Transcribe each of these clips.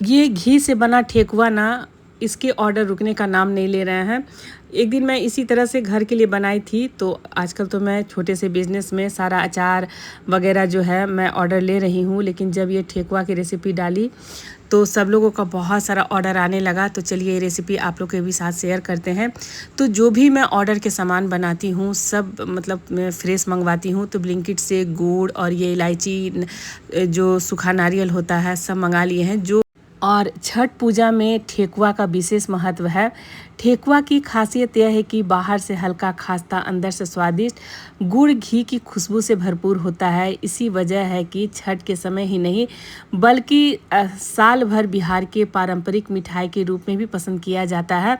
ये घी से बना ठेकुआ ना, इसके ऑर्डर रुकने का नाम नहीं ले रहे हैं। एक दिन मैं इसी तरह से घर के लिए बनाई थी, तो आजकल तो मैं छोटे से बिज़नेस में सारा अचार वगैरह जो है मैं ऑर्डर ले रही हूँ, लेकिन जब ये ठेकुआ की रेसिपी डाली तो सब लोगों का बहुत सारा ऑर्डर आने लगा। तो चलिए ये रेसिपी आप लोग के भी साथ शेयर करते हैं। तो जो भी मैं ऑर्डर के सामान बनाती हूँ सब मतलब मैं फ्रेश मंगवाती हूँ। तो ब्लिंकिट से गुड़ और ये इलायची जो सूखा नारियल होता है सब मंगा लिए हैं। जो और छठ पूजा में ठेकुआ का विशेष महत्व है। ठेकुआ की खासियत यह है कि बाहर से हल्का खास्ता, अंदर से स्वादिष्ट, गुड़ घी की खुशबू से भरपूर होता है। इसी वजह है कि छठ के समय ही नहीं बल्कि साल भर बिहार के पारंपरिक मिठाई के रूप में भी पसंद किया जाता है।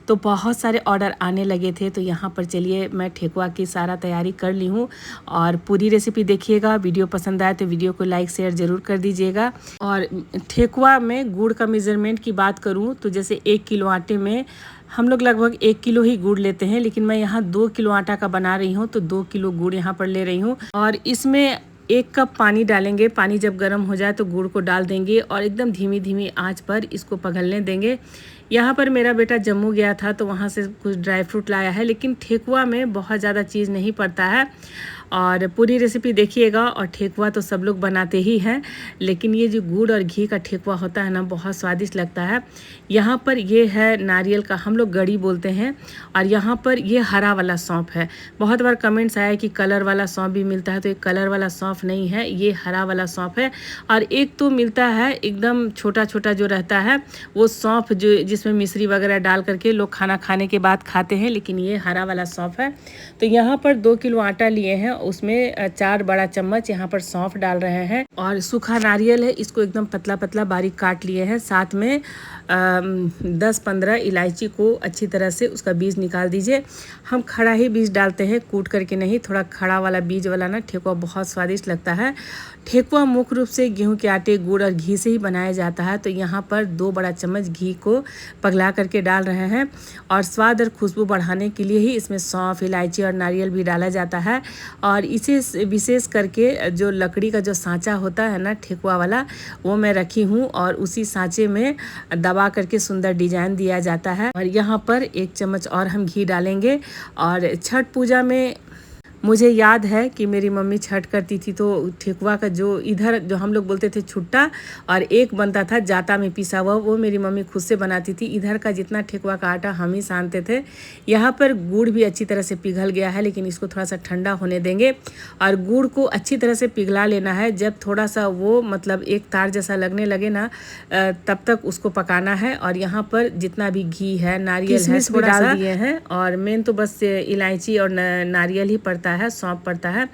तो बहुत सारे ऑर्डर आने लगे थे, तो यहाँ पर चलिए मैं ठेकुआ की सारा तैयारी कर ली हूँ और पूरी रेसिपी देखिएगा। वीडियो पसंद आए तो वीडियो को लाइक शेयर ज़रूर कर दीजिएगा। और ठेकुआ में गुड़ का मेज़रमेंट की बात करूँ तो जैसे 1 किलो आटे में हम लोग लगभग 1 किलो ही गुड़ लेते हैं, लेकिन मैं यहाँ 2 किलो आटा का बना रही हूँ तो 2 किलो गुड़ यहाँ पर ले रही हूँ। और इसमें 1 कप पानी डालेंगे। पानी जब गर्म हो जाए तो गुड़ को डाल देंगे और एकदम धीमी धीमी आंच पर इसको पिघलने देंगे। यहाँ पर मेरा बेटा जम्मू गया था तो वहाँ से कुछ ड्राई फ्रूट लाया है, लेकिन ठेकुआ में बहुत ज़्यादा चीज़ नहीं पड़ता है। और पूरी रेसिपी देखिएगा। और ठेकुआ तो सब लोग बनाते ही हैं, लेकिन ये जो गुड़ और घी का ठेकुआ होता है ना, बहुत स्वादिष्ट लगता है। यहाँ पर ये है नारियल का, हम लोग गड़ी बोलते हैं, और यहाँ पर ये हरा वाला सौंफ है। बहुत बार कमेंट्स आया कि कलर वाला सौंफ भी मिलता है, तो ये कलर वाला सौंफ नहीं है, ये हरा वाला सौंफ है। और एक तो मिलता है एकदम छोटा छोटा जो रहता है वो सौंफ, जो जिसमें मिश्री वगैरह डाल करके लोग खाना खाने के बाद खाते हैं, लेकिन ये हरा वाला सौंफ है। तो यहाँ पर 2 किलो आटा लिए हैं, उसमें 4 बड़ा चम्मच यहाँ पर सौंफ डाल रहे हैं। और सूखा नारियल है, इसको एकदम पतला पतला बारीक काट लिए हैं। साथ में 10-15 इलायची को अच्छी तरह से उसका बीज निकाल दीजिए। हम खड़ा ही बीज डालते हैं, कूट करके नहीं। थोड़ा खड़ा वाला बीज वाला ना ठेकुआ बहुत स्वादिष्ट लगता है। ठेकुआ मुख्य रूप से गेहूं के आटे, गुड़ और घी से ही बनाया जाता है। तो यहाँ पर 2 बड़ा चम्मच घी को पगला करके डाल रहे हैं। और स्वाद और खुशबू बढ़ाने के लिए ही इसमें सौंफ, इलायची और नारियल भी डाला जाता है। और इसे विशेष करके जो लकड़ी का जो सांचा होता है ना ठेकुआ वाला, वो मैं रखी हूँ और उसी सांचे में दबा करके सुंदर डिजाइन दिया जाता है। और यहाँ पर 1 चम्मच और हम घी डालेंगे। और छठ पूजा में मुझे याद है कि मेरी मम्मी छठ करती थी तो ठेकुआ का जो इधर जो हम लोग बोलते थे छुट्टा, और एक बनता था जाता में पिसा हुआ, वो मेरी मम्मी खुद से बनाती थी। इधर का जितना ठेकुआ का आटा हम ही सानते थे। यहाँ पर गुड़ भी अच्छी तरह से पिघल गया है, लेकिन इसको थोड़ा सा ठंडा होने देंगे। और गुड़ को अच्छी तरह से पिघला लेना है। जब थोड़ा सा वो मतलब एक तार जैसा लगने लगे ना, तब तक उसको पकाना है। और यहाँ पर जितना भी घी है, नारियल है, थोड़ा सा दिए हैं। और मेन तो बस इलायची और नारियल ही पड़ता है, सौंफ पड़ता है।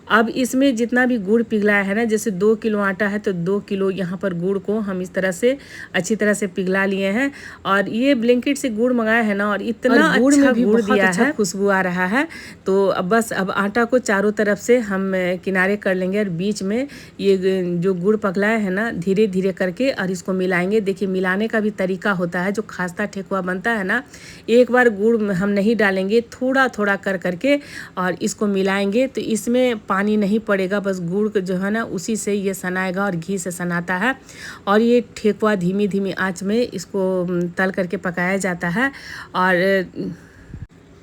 अब इसमें जितना भी गुड़ पिघलाया है ना, जैसे 2 किलो आटा है तो 2 किलो यहाँ पर गुड़ को हम इस तरह से अच्छी तरह से पिघला लिए हैं। और ये ब्लिंकिट से गुड़ मंगाया है ना, और इतना गुड़ में भी गुड़ दिया है, खुशबू आ रहा है। तो अब बस अब आटा को चारों तरफ से हम किनारे कर लेंगे और बीच में ये जो गुड़ पगलाया है ना, धीरे धीरे करके और इसको मिलाएंगे। देखिए मिलाने का भी तरीका होता है। जो खास्ता ठेकुआ बनता है ना, एक बार गुड़ हम नहीं डालेंगे, थोड़ा थोड़ा कर करके और इसको मिलाएंगे। तो इसमें पानी नहीं पड़ेगा, बस गुड़ जो है ना उसी से ये सनाएगा और घी से सनाता है। और ये ठेकुआ धीमी धीमी आंच में इसको तल करके पकाया जाता है।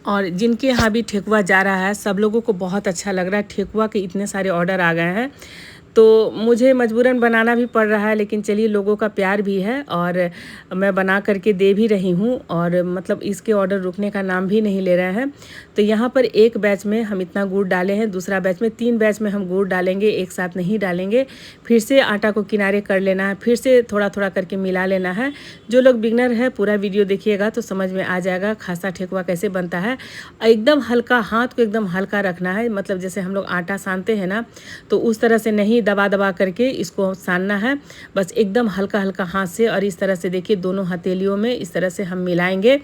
और जिनके यहाँ भी ठेकुआ जा रहा है सब लोगों को बहुत अच्छा लग रहा है। ठेकुआ के इतने सारे ऑर्डर आ गए हैं तो मुझे मजबूरन बनाना भी पड़ रहा है, लेकिन चलिए लोगों का प्यार भी है और मैं बना करके दे भी रही हूँ। और मतलब इसके ऑर्डर रुकने का नाम भी नहीं ले रहे हैं। तो यहाँ पर एक बैच में हम इतना गुड़ डाले हैं, दूसरा बैच में 3 बैच में हम गुड़ डालेंगे, एक साथ नहीं डालेंगे। फिर से आटा को किनारे कर लेना है, फिर से थोड़ा थोड़ा करके मिला लेना है। जो लोग बिगनर है पूरा वीडियो देखिएगा तो समझ में आ जाएगा खासा ठेकुआ कैसे बनता है। एकदम हल्का, हाथ को एकदम हल्का रखना है, मतलब जैसे हम लोग आटा सानते हैं ना, तो उस तरह से नहीं दबा दबा करके इसको सानना है, बस एकदम हल्का हल्का हाथ से। और इस तरह से देखिए दोनों हथेलियों में इस तरह से हम मिलाएंगे।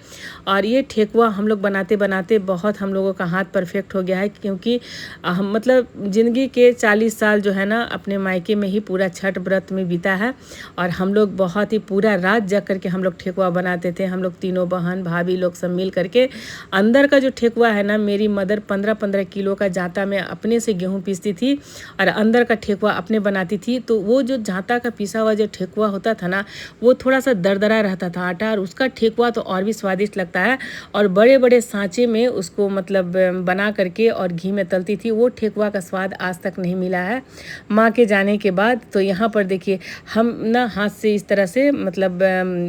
और ये ठेकुआ हम लोग बनाते बनाते बहुत हम लोगों का हाथ परफेक्ट हो गया है, क्योंकि हम मतलब ज़िंदगी के 40 साल जो है ना अपने मायके में ही पूरा छठ व्रत में बीता है। और हम लोग बहुत ही पूरा रात जग करके हम लोग ठेकुआ बनाते थे। हम लोग तीनों बहन भाभी लोग सब मिल करके। अंदर का जो ठेकुआ है ना, मेरी मदर 15-15 किलो का जाता में अपने से गेहूँ पीसती थी और अंदर का ठेकुआ ठेकुआ अपने बनाती थी, तो वो जो जाता का पिसा हुआ जो ठेकुआ होता था ना, वो थोड़ा सा दरदरा रहता था आटा, और उसका ठेकुआ तो और भी स्वादिष्ट लगता है। और बड़े बड़े सांचे में उसको मतलब बना करके और घी में तलती थी, वो ठेकुआ का स्वाद आज तक नहीं मिला है माँ के जाने के बाद। तो यहाँ पर देखिए हम ना हाथ से इस तरह से मतलब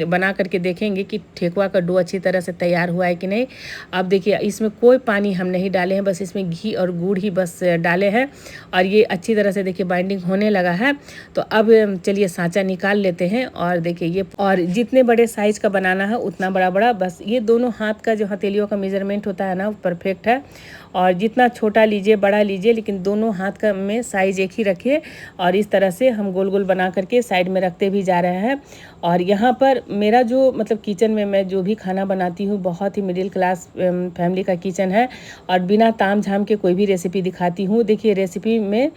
बना करके देखेंगे कि ठेकुआ का डो अच्छी तरह से तैयार हुआ है कि नहीं। अब देखिए इसमें कोई पानी हम नहीं डाले हैं, बस इसमें घी और गुड़ ही बस डाले हैं, और ये अच्छी तरह से देखिए बाइंडिंग होने लगा है। तो अब चलिए सांचा निकाल लेते हैं, और देखिए ये, और जितने बड़े साइज का बनाना है उतना बड़ा बड़ा, बस ये दोनों हाथ का जो हथेलियों का मेजरमेंट होता है ना, वो परफेक्ट है। और जितना छोटा लीजिए बड़ा लीजिए, लेकिन दोनों हाथ का में साइज एक ही रखिए। और इस तरह से हम गोल गोल बना करके साइड में रखते भी जा रहे हैं। और यहाँ पर मेरा जो मतलब किचन में मैं जो भी खाना बनाती हूँ, बहुत ही मिडिल क्लास फैमिली का किचन है, और बिना ताम झाम के कोई भी रेसिपी दिखाती हूँ। देखिए रेसिपी में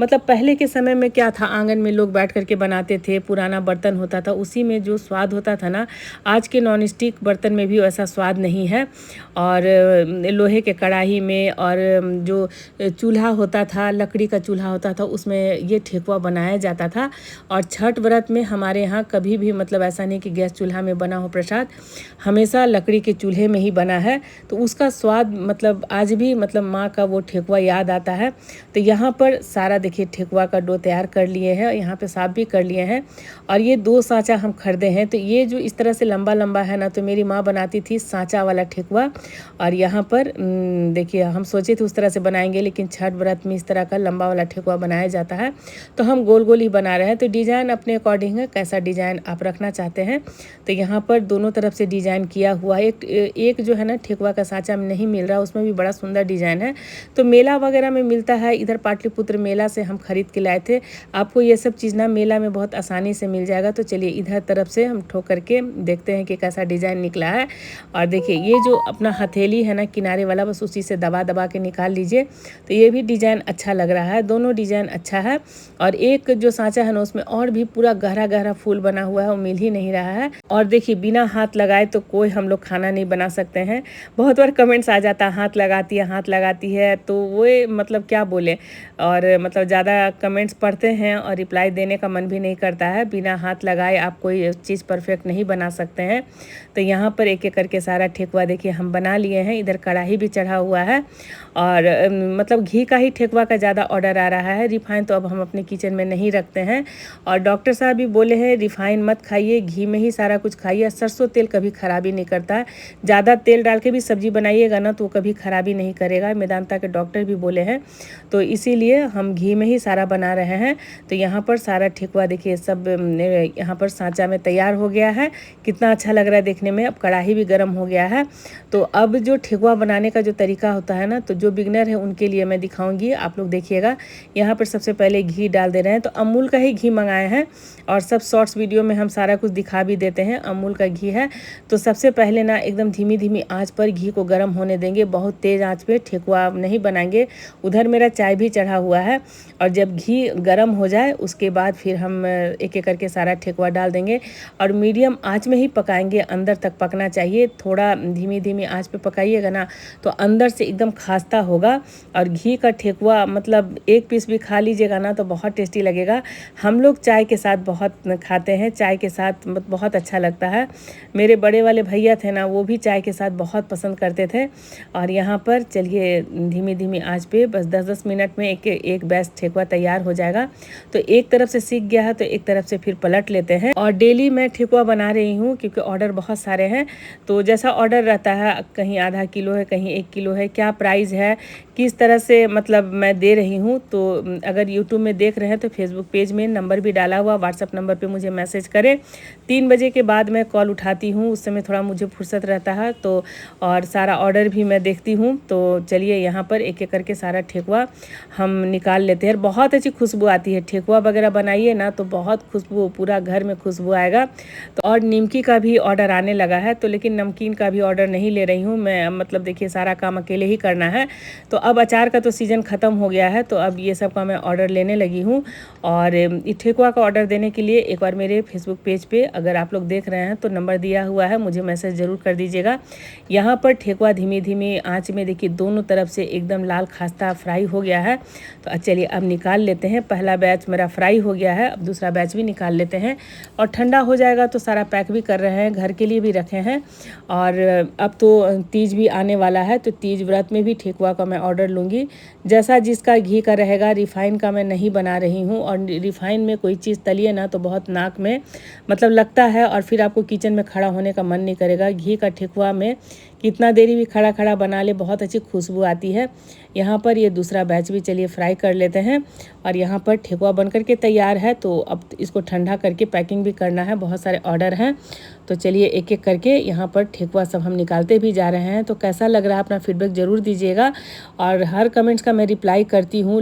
मतलब पहले के समय में क्या था, आंगन में लोग बैठ करके बनाते थे, पुराना बर्तन होता था, उसी में जो स्वाद होता था ना, आज के नॉन स्टिक बर्तन में भी वैसा स्वाद नहीं है। और लोहे के कढ़ाई में और जो चूल्हा होता था, लकड़ी का चूल्हा होता था, उसमें ये ठेकुआ बनाया जाता था। और छठ व्रत में हमारे यहाँ कभी भी मतलब ऐसा नहीं कि गैस चूल्हा में बना हो प्रसाद, हमेशा लकड़ी के चूल्हे में ही बना है। तो उसका स्वाद मतलब आज भी मतलब माँ का वो ठेकुआ याद आता है। तो यहाँ पर सारा देखिए ठेकुआ का डो तैयार कर लिए हैं, यहाँ पे साफ भी कर लिए हैं। और ये 2 सांचा हम खरीदे हैं, तो ये जो इस तरह से लंबा लंबा है ना, तो मेरी माँ बनाती थी सांचा वाला ठेकुआ। और यहाँ पर देखिए हम सोचे थे उस तरह से बनाएंगे, लेकिन छठ व्रत में इस तरह का लंबा वाला ठेकुआ बनाया जाता है, तो हम गोल गोल ही बना रहे हैं। तो डिज़ाइन अपने अकॉर्डिंग है, कैसा डिज़ाइन आप रखना चाहते हैं। तो यहाँ पर दोनों तरफ से डिज़ाइन किया हुआ है। एक जो है ना ठेकुआ का सांचा में नहीं मिल रहा, उसमें भी बड़ा सुंदर डिज़ाइन है, तो मेला वगैरह में मिलता है। इधर पाटलिपुत्र मेला से हम खरीद के लाए थे। आपको ये सब चीज़ ना मेला में बहुत आसानी से मिल जाएगा। तो चलिए इधर तरफ से हम ठोक करके देखते हैं कि कैसा डिज़ाइन निकला है। और देखिए ये जो अपना हथेली है ना किनारे वाला, बस उसी से दबा दबा के निकाल लीजिए। तो ये भी डिज़ाइन अच्छा लग रहा है, दोनों डिज़ाइन अच्छा है। और एक जो सांचा है ना, उसमें और भी पूरा गहरा गहरा फूल बना हुआ है, वो मिल ही नहीं रहा है। और देखिए बिना हाथ लगाए तो कोई हम लोग खाना नहीं बना सकते हैं। बहुत बार कमेंट्स आ जाता है हाथ लगाती है, तो वो मतलब क्या बोले। और मतलब ज़्यादा कमेंट्स पढ़ते हैं और रिप्लाई देने का मन भी नहीं करता है। बिना हाथ लगाए आप कोई चीज़ परफेक्ट नहीं बना सकते हैं। तो यहाँ पर एक एक करके सारा ठेकुआ देखिए हम बना लिए हैं। इधर कढ़ाई भी चढ़ा हुआ है, और मतलब घी का ही ठेकुआ का ज़्यादा ऑर्डर आ रहा है। रिफाइन तो अब हम अपने किचन में नहीं रखते हैं, और डॉक्टर साहब भी बोले हैं रिफाइन मत खाइए, घी में ही सारा कुछ खाइए। सरसों तेल कभी खराबी नहीं करता है, ज़्यादा तेल डाल के भी सब्जी बनाइएगा ना तो वो कभी खराबी नहीं करेगा, मेदांता के डॉक्टर भी बोले हैं। तो इसीलिए हम घी में ही सारा बना रहे हैं। तो यहाँ पर सारा ठेकुआ देखिए सब यहाँ पर सांचा में तैयार हो गया है। कितना अच्छा लग रहा है देखने में। अब कढ़ाई भी गर्म हो गया है। तो अब जो ठेकुआ बनाने का जो तरीका होता है ना, तो जो बिगनर है उनके लिए मैं दिखाऊंगी, आप लोग देखिएगा। यहाँ पर सबसे पहले घी डाल दे रहे हैं, तो अमूल का ही घी मंगाए हैं, और सब शॉर्ट्स वीडियो में हम सारा कुछ दिखा भी देते हैं। अमूल का घी है। तो सबसे पहले ना एकदम धीमी धीमी आंच पर घी को गर्म होने देंगे, बहुत तेज़ आंच पे ठेकुआ नहीं बनाएंगे। उधर मेरा चाय भी चढ़ा हुआ है, और जब घी गर्म हो जाए उसके बाद फिर हम एक एक करके सारा ठेकुआ डाल देंगे, और मीडियम आंच में ही पकाएंगे, अंदर तक पकना चाहिए। थोड़ा धीमी धीमी आंच पे पकाइएगा ना तो अंदर से एकदम खास्ता होगा। और घी का ठेकुआ मतलब एक पीस भी खा लीजिएगा ना तो बहुत टेस्टी लगेगा। हम लोग चाय के साथ बहुत खाते हैं, चाय के साथ बहुत अच्छा लगता है। मेरे बड़े वाले भैया थे ना, वो भी चाय के साथ बहुत पसंद करते थे। और यहाँ पर चलिए धीमी धीमी आंच पे बस 10-10 मिनट में एक बैच ठेकुआ तैयार हो जाएगा। तो एक तरफ से सीख गया है तो एक तरफ से फिर पलट लेते हैं। और डेली मैं ठेकुआ बना रही हूँ क्योंकि ऑर्डर बहुत सारे हैं। तो जैसा ऑर्डर रहता है, कहीं आधा किलो है, कहीं 1 किलो है, क्या प्राइस है, किस तरह से मतलब मैं दे रही हूँ। तो अगर यूट्यूब में देख रहे हैं तो फेसबुक पेज में नंबर भी डाला हुआ, व्हाट्सअप नंबर पे मुझे मैसेज करें। 3 बजे के बाद मैं कॉल उठाती हूँ, उस समय थोड़ा मुझे फुर्सत रहता है। तो और सारा ऑर्डर भी मैं देखती हूँ। तो चलिए यहाँ पर एक एक करके सारा ठेकुआ हम निकाल लेते हैं। बहुत अच्छी खुशबू आती है, ठेकुआ वगैरह बनाइए ना तो बहुत खुशबू, पूरा घर में खुशबू आएगा। तो और निमकी का भी ऑर्डर आने लगा है, तो लेकिन नमकीन का भी ऑर्डर नहीं ले रही हूँ मैं। मतलब देखिए सारा काम अकेले ही करना है। तो अब अचार का तो सीज़न ख़त्म हो गया है, तो अब ये सब का मैं ऑर्डर लेने लगी हूँ। और ये ठेकुआ का ऑर्डर देने के लिए एक बार मेरे फेसबुक पेज पे अगर आप लोग देख रहे हैं तो नंबर दिया हुआ है, मुझे मैसेज ज़रूर कर दीजिएगा। यहाँ पर ठेकुआ धीमी धीमी आँच में देखिए दोनों तरफ से एकदम लाल खास्ता फ्राई हो गया है। तो चलिए अब निकाल लेते हैं। पहला बैच मेरा फ्राई हो गया है, अब दूसरा बैच भी निकाल लेते हैं। और ठंडा हो जाएगा तो सारा पैक भी कर रहे हैं, घर के लिए भी रखे हैं। और अब तो तीज भी आने वाला है, तो तीज व्रत में भी ठेकुआ का मैं ऑर्डर लूँगी। जैसा जिसका घी का रहेगा, रिफ़ाइन का मैं नहीं बना रही हूँ। और रिफ़ाइन में कोई चीज़ तलिए ना तो बहुत नाक में मतलब लगता है, और फिर आपको किचन में खड़ा होने का मन नहीं करेगा। घी का ठेकुआ में कितना देरी भी खड़ा खड़ा बना ले, बहुत अच्छी खुशबू आती है। यहाँ पर ये दूसरा बैच भी चलिए फ्राई कर लेते हैं। और यहाँ पर ठेकुआ बनकर के तैयार है, तो अब इसको ठंडा करके पैकिंग भी करना है, बहुत सारे ऑर्डर हैं। तो चलिए एक एक करके यहाँ पर ठेकुआ सब हम निकालते भी जा रहे हैं। तो कैसा लग रहा है अपना फीडबैक ज़रूर दीजिएगा, और हर कमेंट्स का मैं रिप्लाई करती हूँ।